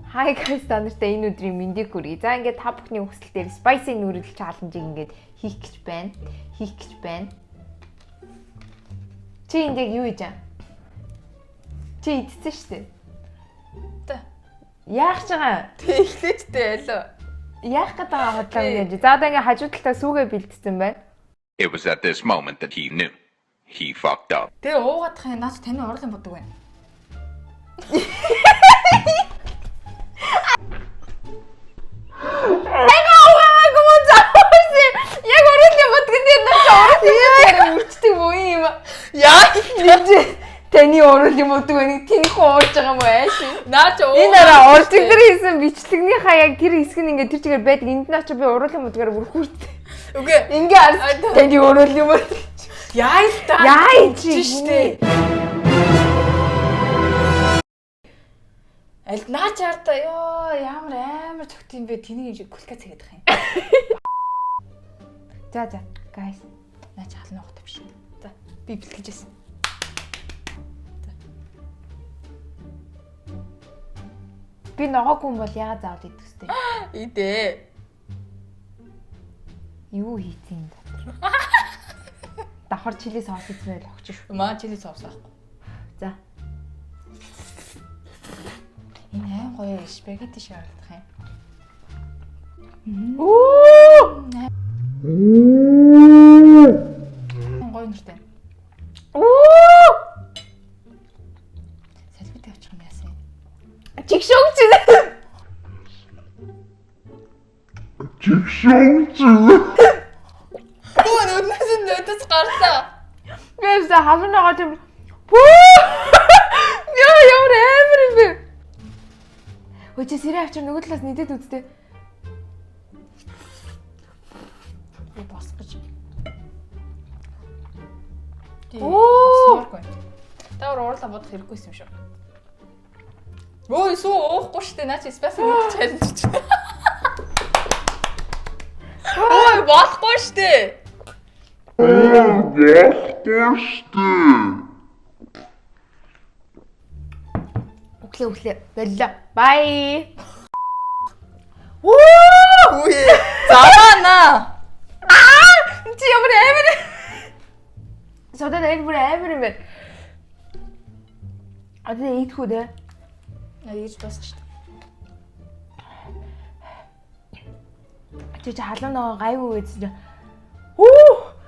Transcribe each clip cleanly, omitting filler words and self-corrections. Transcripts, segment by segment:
Hi guys, та нартай энэ өдрийн мэндийг хүргэе. За ингээд та бүхний хүсэл дээр spicy noodle challenge-ийг ингээд хийх гэж байна. Чи энд яг юу хийж байгаа? Чи идсэн шүү дээ. Тэ. Яах ч байгаа? Тэглээчтэй ялуу. Яах гээд байгаа хотлоо ингэж. За одоо ингээд хажуу талаа сүүгээ бэлдсэн байна. It was at this moment that he knew. He fucked up. Тэгээ уугаадах юм наач таны урлын бодог байна. Яг урлын бодгон дээр наач урлын мөрчдөг боо юм. Яа Таны урлын бодог байна. Тэнийхүү уурж байгаа юм ааш. наач уу. Энэ араа уржиг дээр хийсэн бичлэгнийхаа яг тэр хэсэг нь ингээд тэр чигээр байдаг. Энд наач би урлын бодгоор бүр хүртээ. Үгүй. Ингээ арс таны урлын бод. Яа та. Яа чи штэ. Аль наач харта ёо ямар амар цогт юм бэ тэнийг кулкац хийгээд байгаа юм. За guys. Наач хална ухтай биш. За би бэлтгэжсэн. Би ногоогүй юм бол яагаад заавал идэх вэ? Идэ. Юу хийцэн дотор? Давхар чили соус хийсэн байл огч шүү. Маа чили соус аахгүй. За. Энэ аим гоё спагетти шиг харагдах юм. Оо! Гоё нэртэй. Оо! Салбит авчих юм яасан. Чигшөөч. Оо нөөдөөс гарлаа. Гэвч халуун байгаа тийм. Яа ямар амар юм бэ? Өчигдөр сэрэ авчир нөгөө талаас нэдэд үзтээ. Би босгож. Оо! Тавар уурлаа бодох хэрэггүйсэн юм шүү. Өө суу уухгүй штэ наач спаси нэг чаленж. Ой болохгүй штэ. Өглөө боллоо. Бай. Үе. Завана. Чи ямар амар. Содад амар юм бэ? Одоо ийдхүү дээ. Яаж босох штэ. Чи халуун нөгөө гайгүй гэсэн чи. Оо!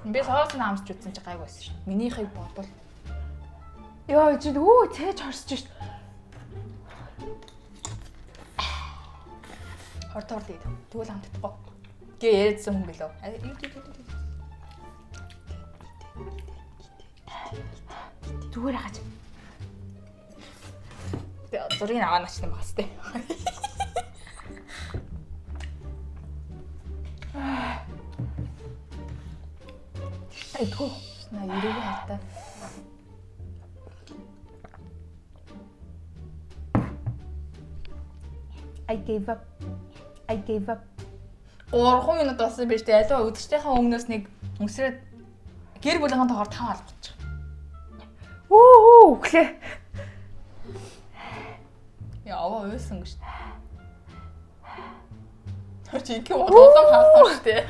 Би соос нь хамсч үзсэн чи гайгүй байсан штэ. Минийхийг бодвол. Яа чи цээж хорсож штэ. Хортоор дээд. Тэгвэл хамтдахгүй. Гээ яриадсан хүн гэлөө. Зүгээр хаач. Зургийг аваа начсан багс тээ. Эдгүү. На ерөөг хайтаа. I gave up. 3 минут болсон биз дээ. Аливаа үдгчтэйхээ өмнөөс нэг өсрээд гэр бүлийнхэн тоогоор 5 албачих. Өглөө. Яаваа уйсан гэж. Чи их улам хаалсан шүү дээ.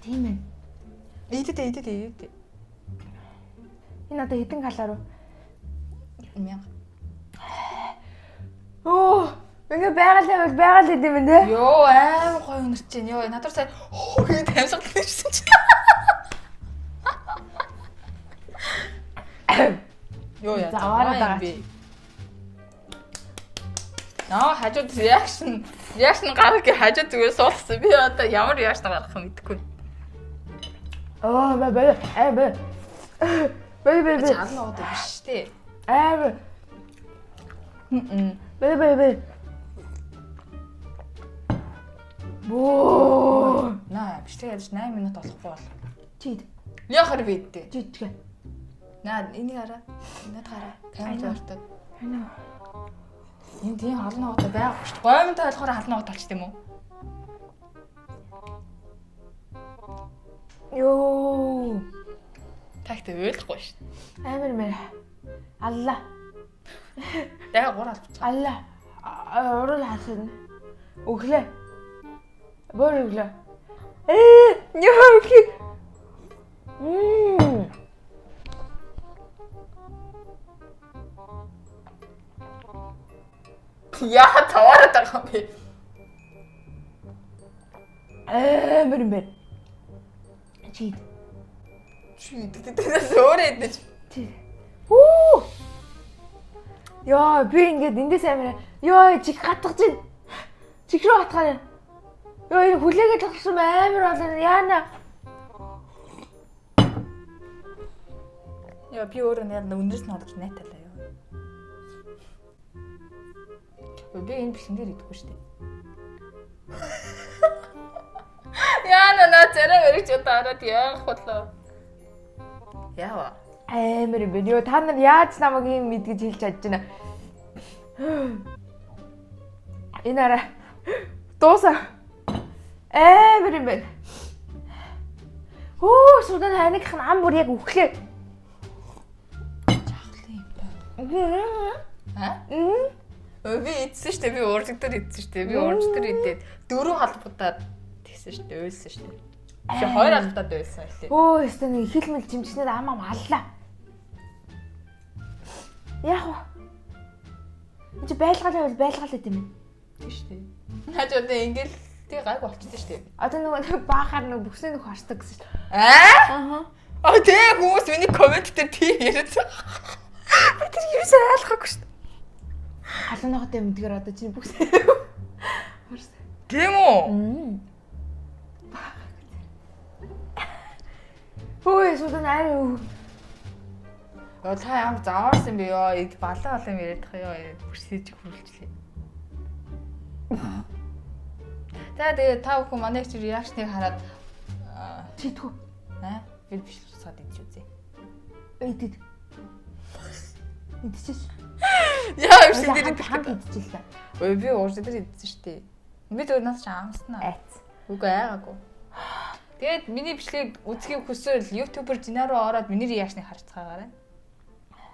Тийм ээ. Идэ. Энэ одоо хэдэн калори вэ? 1000. Ингээ байгаль идэм бэ те? Йоо аим гоё өнөрч чинь. Йоо надад сая гээд амьсгал хийсэн чинь. Йоо яа. Заваараа би. Хажууд реакшн гарах гэ хажууд зүгээр суулгасан. Би одоо ямар реакшн гаргах юм мэдэхгүй. Бай. Чаална удаа биш тий. Бай. Боо. Наа бичлэг яаж 8 минут болохгүй бол. Чид. Яхаар бидтэй. Чидгээ. Наа энийг хараа. Наад хараа. Камер ортод. Хана. Энэ тийм халуун ногоотой байхгүй шүү дээ. Гоймонтой болохоор халуун ногоотой болчих юм уу? Йоо. Тагтай ойлгохгүй шүү. Амар мэр. Алла. Дахиад 3 албач. Алла. Урал хасна. Өглөө. Бөр өглөө. Яа окей. Яа таваараад байгаа юм бэ? Амар мэр. Чи Тэдээс өөрөө идэж. Уу! Яа, би ингээд эндээс амир. Яа, чиг хатгаж байна. Чиг рүү хатгаа. Яа, энэ хүлээгээд tagaсан амир болоо. Яана. Яа, би өөрөө яг өнөөс нь одож найталаа ёо. Би энэ бэлэн дээр идэхгүй шүү дээ. Яна на зэрэг өрч удаараад яах болоо. Яава. Амар юм байна. Йоо, та нар яаж намайг юм мэдгэж хэлж чадж байна. Энэ арай дууса амар юм байна. Оо, судан ханых нь ам бүр яг өглөө. Жахлын юм байна. Би идсэн шүү дээ. Би ууржиг дээр идсэн шүү дээ. Би уурж дээр идээд 4 халбуудаад тэгсэн шүү дээ. Ойлсон шүү дээ. Би 2 халбуудаад ойлсон хэлээ. Өө, өстө нэг хилмэл жимчнээр амам аллаа. Яг уу. Энд байлгаалаа бол байлгаал гэдэг юм. Тийм шүү дээ. Наач одоо ингээл тэг гайг болчихсон шүү дээ. Одоо нөгөө баахаар нөгөө бүсний нөх харцдаг гэсэн шүү. Аа? Тэг хүмүүс миний коммент дээр тийм яриад байгаа. Би тэр юусаа ойлгоогүй шүү дээ. Халууныхаа мэдгээр одоо чинь бүс. Тийм үү? Ой, судан аюу. Та ямар зааварсан бэ ёо? Эд балаа юм яриад байгаа ёо. Бүрсэж хөрүүлчлээ. За тэгээ та бүхэн манай чи реакшныг хараад Чидгүү. Би биш усаад идэж үзье. Эдэд. Эдчихсэн. Яа юм шиг дээр хамт идчихлээ. Ой би уурж дээр идсэн шүү дээ. Би тэр нас ч амснаа. Айц. Үгүй айгаагүй. Тэгээд миний бичлэгийг үзхийг хүсвэл YouTuber Жина руу ороод миний реакшныг харцгаагаарай.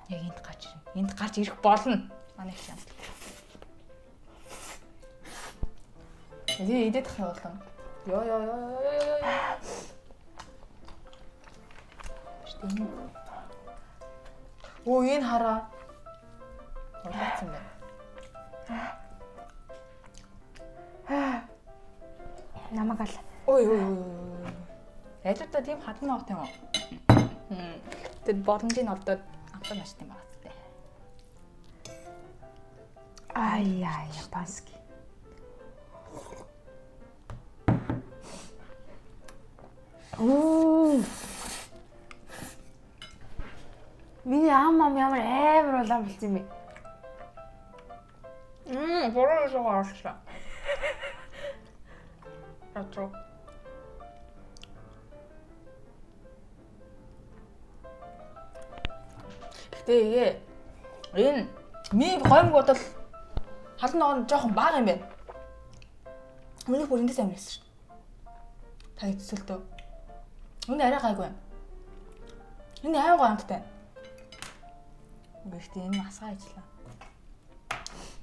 Яг энд гарч ирнэ. Энд гарч ирэх болно. Манай их юм. Идээд ах явуулсан. Ёо. Штэ. Оо энэ хараа. Орлоцсон байна. Намаг ал. Ой. Яжта тийм хатан авах юм уу? Тэр боломжийг олдоод автан ашиг юм байна тэ. Ай, японский. Оо. Миний амам ямар амар улаан болсон юм бэ? Бороо жоо арчлаа. Атро. Тэгээ энэ миний гомг бодол халан ногоон жоохон бага юм байна. Миний бүр эндээс амар хэлсэн шүү. Та хэцүүлдөө. Энэ арай гайгүй юм. Энэ аяа гомдтой. Гэхдээ энэ масгаа ажиллаа.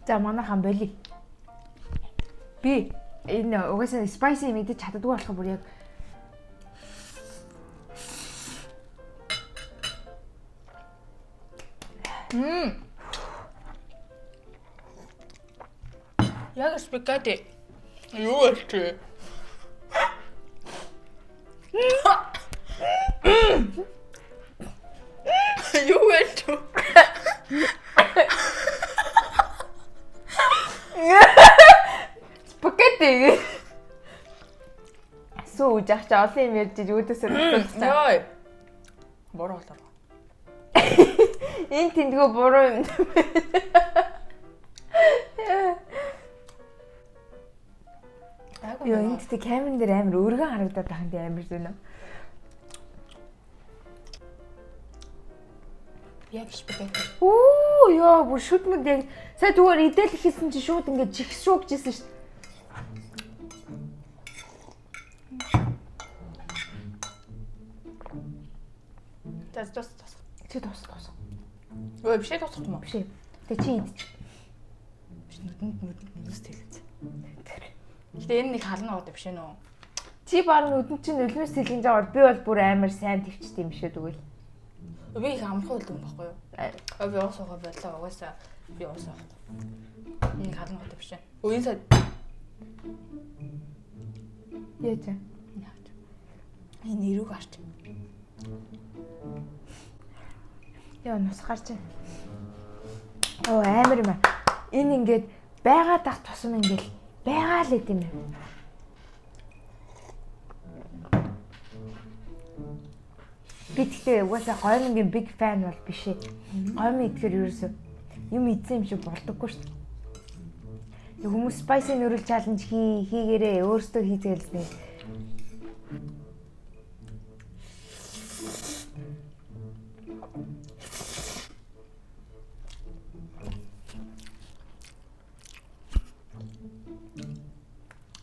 За манайхан боли. Би энэ угаасаа spicy мэдэж чаддгүй болох бүр яг Яг спагетти. Юу вэ? Юу вэ? спагетти. Сүү жаач олон юм ярьж үүдээсээ тусалсан. Йой. Бороо болоо. Энэ тэндгөө буруу юм. Йоо энэ тэ камерын дээр амар өргөн харагдаад байгаа юм амар зүүн. Яг спагетти. Оо ёо бүр шүтмэд яг сая зүгээр идэл хийсэн чи шууд ингээд чихс шуугж ийсэн шүү. За тус. Чи дуусах. Өө биш дуусах юм уу? Биш ээ. Тэг чи идэж. Биш нүдэнд стилээс. Гэтэ энэ нэг халан аваад биш нөө. Чи баг нүдэнд чинь нулимс тэлгэн жагаар би бол бүр амар сайн төвчт юм шүү тэгвэл. Би их амархан үлдэн байхгүй юу? Би уусаахаа болоо угаасаа би уусаах. Энэ халан аваад биш. Үеийн сая Яаж вэ? энэ нэрүүг харч. Яа нус гарч байна. Оо амар юм аа. Энэ ингээд байгаа дах тусам ингээд байгаа л гэдэм юм. Би тэгтээ угаасаа гоймонгийн big fan бол биш ээ. Гоймон идэхээр ерөөсөө юм идсэн юм шиг болдоггүй шүү дээ. Хүмүүс spicy noodle challenge хийгээрээ өөрсдөө хийзгэлснэ.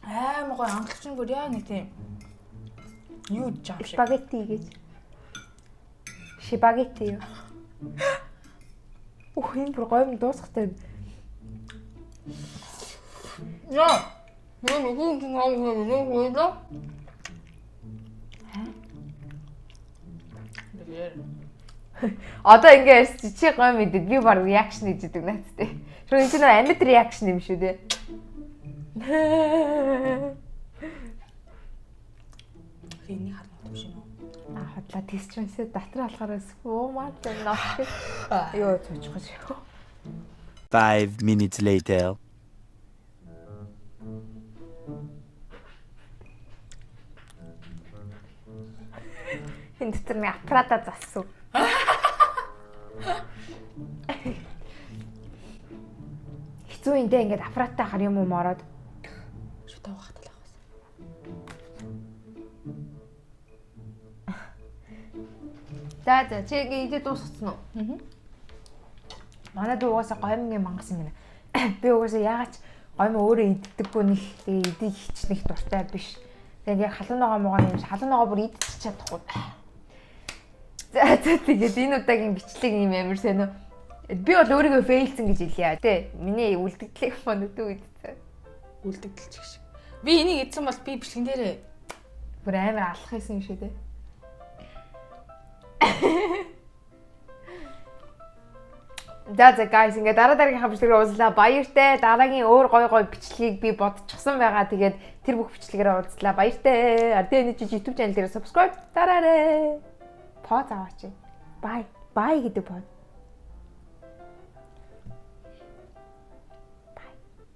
Амар гоё амтлагч бүр яа нэг тийм юу жам шиг. Спагетти гэж. Шипагетти юу? Энэ бүр гоймон дуусахтай. Яа. Нэг юм нэг уу. Одоо ингээд чи гой мэдээд би баг реакшн хийж идэг наадтай. Шүр энэ чинь амьд реакшн юм шүү дээ. Энийг харна биш юм уу? Хадлаа тестчэнсээ дотор болохоор сүүмаа нөх. Йоо цоочгож. 5 minutes later. Энэ дотор нэг аппарата зассан. Хэцүү энэ ингээд аппараттай хар юм уу мороод. Шүтээ ухаатал авах байсан. За чи идэ дуусгацсан уу? Манай дүү угаасаа гоймонгийн мангас юм байна. Би угаасаа яагаад ч гоймон өөрөө иддэггүй нэг тэгээ идэх хичнэх дуртай биш. Тэгээд яг халуун ногоо могоо юм халуун ногоо бүр идчих чадахгүй. За тэгээд энэ удаагийн бичлэг юм амар сайн уу? Би бол өөрийгөө фейлсэн гэж хэлье. Тэ миний үлдэгдлийг монөдөө идсэн. Үлдэгдэлч шиг. Би энийг идсэн бол би бичлэгэн дээрээ Бүр амар алах байсан юм шүү дээ. За guys ингээд дараагийнхаа бичлэгээр уулзлаа. Баяртай. Дараагийн өөр гой бичлэгийг би бодчихсон байгаа. Тэгээд тэр бүх бичлэгээр уулзлаа. Баяртай. Ардын YouTube channel дээр subscribe дараарай. Под аваач. Bye. Bye гэдэг под.